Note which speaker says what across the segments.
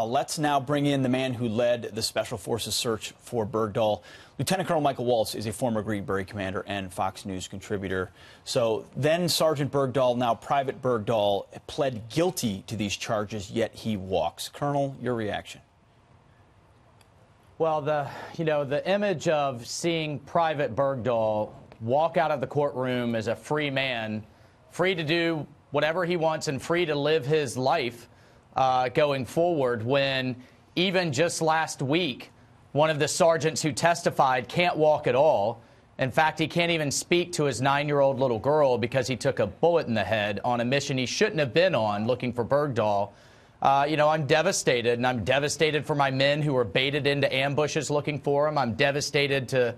Speaker 1: Let's now bring in the man who led the Special Forces search for Bergdahl. Lieutenant Colonel Michael Waltz is a former Green Beret commander and Fox News contributor. So then Sergeant Bergdahl, now Private Bergdahl, pled guilty to these charges, yet he walks. Colonel, your reaction?
Speaker 2: Well, the image of seeing Private Bergdahl walk out of the courtroom as a free man, free to do whatever he wants and free to live his life going forward, when even just last week, one of the sergeants who testified can't walk at all. In fact, he can't even speak to his 9-year-old little girl because he took a bullet in the head on a mission he shouldn't have been on looking for Bergdahl. I'm devastated, and I'm devastated for my men who were baited into ambushes looking for him. I'm devastated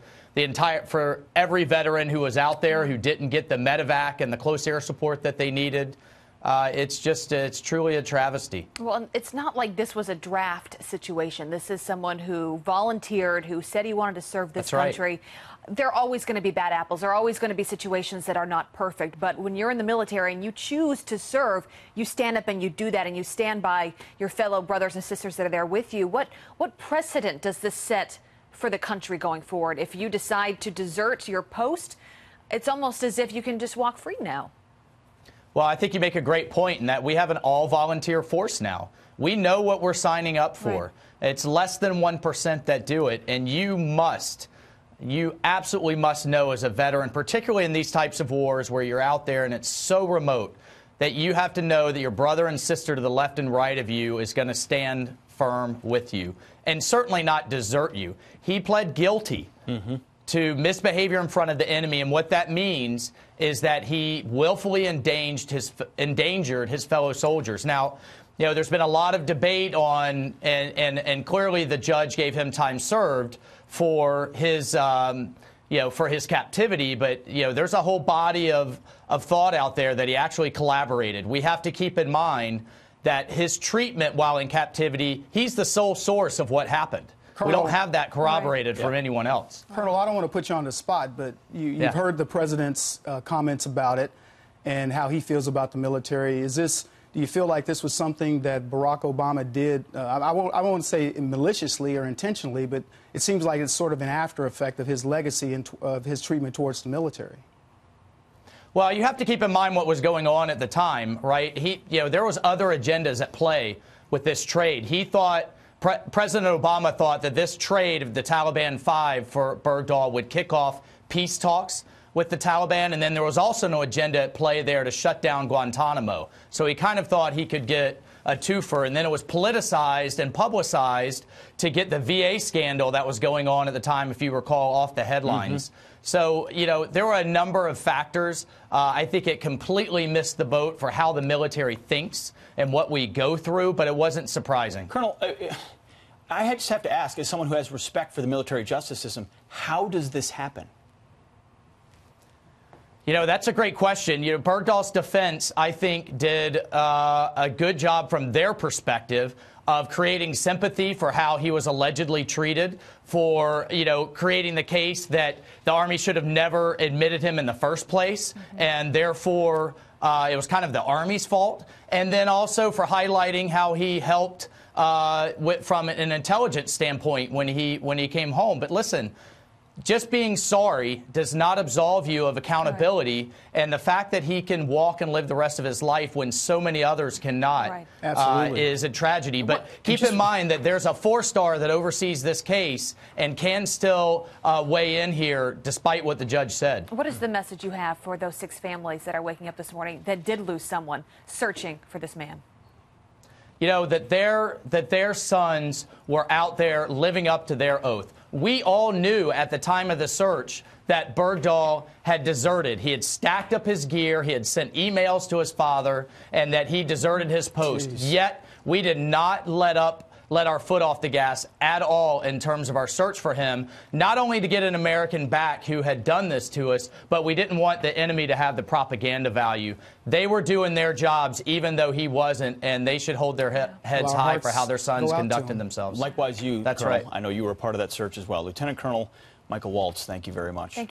Speaker 2: for every veteran who was out there who didn't get the medevac and the close air support that they needed. It's truly a travesty.
Speaker 3: Well, it's not like this was a draft situation. This is someone who volunteered, who said he wanted to serve this country. Right. There are always going to be bad apples. There are always going to be situations that are not perfect. But when you're in the military and you choose to serve, you stand up and you do that, and you stand by your fellow brothers and sisters that are there with you. What precedent does this set for the country going forward? If you decide to desert your post, it's almost as if you can just walk free now.
Speaker 2: Well, I think you make a great point in that we have an all-volunteer force now. We know what we're signing up for. Right. It's less than 1% that do it, and you absolutely must know as a veteran, particularly in these types of wars where you're out there and it's so remote, that you have to know that your brother and sister to the left and right of you is going to stand firm with you and certainly not desert you. He pled guilty to misbehavior in front of the enemy, and what that means is that he willfully endangered his fellow soldiers. Now, there's been a lot of debate on, and clearly the judge gave him time served for his, for his captivity, but there's a whole body of thought out there that he actually collaborated. We have to keep in mind that his treatment while in captivity, he's the sole source of what happened. Colonel, we don't have that corroborated from anyone else.
Speaker 4: Colonel, I don't want to put you on the spot, but you've heard the president's comments about it and how he feels about the military. Do you feel like this was something that Barack Obama did? I won't say maliciously or intentionally, but it seems like it's sort of an after effect of his legacy and of his treatment towards the military.
Speaker 2: Well, you have to keep in mind what was going on at the time, right? There was other agendas at play with this trade. He thought, President Obama thought that this trade of the Taliban 5 for Bergdahl would kick off peace talks with the Taliban, and then there was also no agenda at play there to shut down Guantanamo. So he kind of thought he could get a twofer, and then it was politicized and publicized to get the VA scandal that was going on at the time, if you recall, off the headlines. So, there were a number of factors. I think it completely missed the boat for how the military thinks and what we go through, but it wasn't surprising.
Speaker 1: Colonel, I just have to ask, as someone who has respect for the military justice system, how does this happen?
Speaker 2: That's a great question. Bergdahl's defense, I think, did a good job from their perspective of creating sympathy for how he was allegedly treated, for, creating the case that the Army should have never admitted him in the first place, and therefore it was kind of the Army's fault, and then also for highlighting how he helped from an intelligence standpoint when he came home. But listen, just being sorry does not absolve you of accountability, and the fact that he can walk and live the rest of his life when so many others cannot is a tragedy. But keep in mind that there's a 4-star that oversees this case and can still weigh in here despite what the judge said.
Speaker 3: What is the message you have for those 6 families that are waking up this morning that did lose someone searching for this man?
Speaker 2: That their sons were out there living up to their oath. We all knew at the time of the search that Bergdahl had deserted. He had stacked up his gear, he had sent emails to his father, and that he deserted his post. Yet we did not let our foot off the gas at all in terms of our search for him, not only to get an American back who had done this to us, but we didn't want the enemy to have the propaganda value. They were doing their jobs even though he wasn't, and they should hold their heads high for how their sons conducted themselves.
Speaker 1: Likewise, you,
Speaker 2: That's
Speaker 1: Colonel.
Speaker 2: right.
Speaker 1: I know you were a part of that search as well. Lieutenant Colonel Michael Waltz, thank you very much.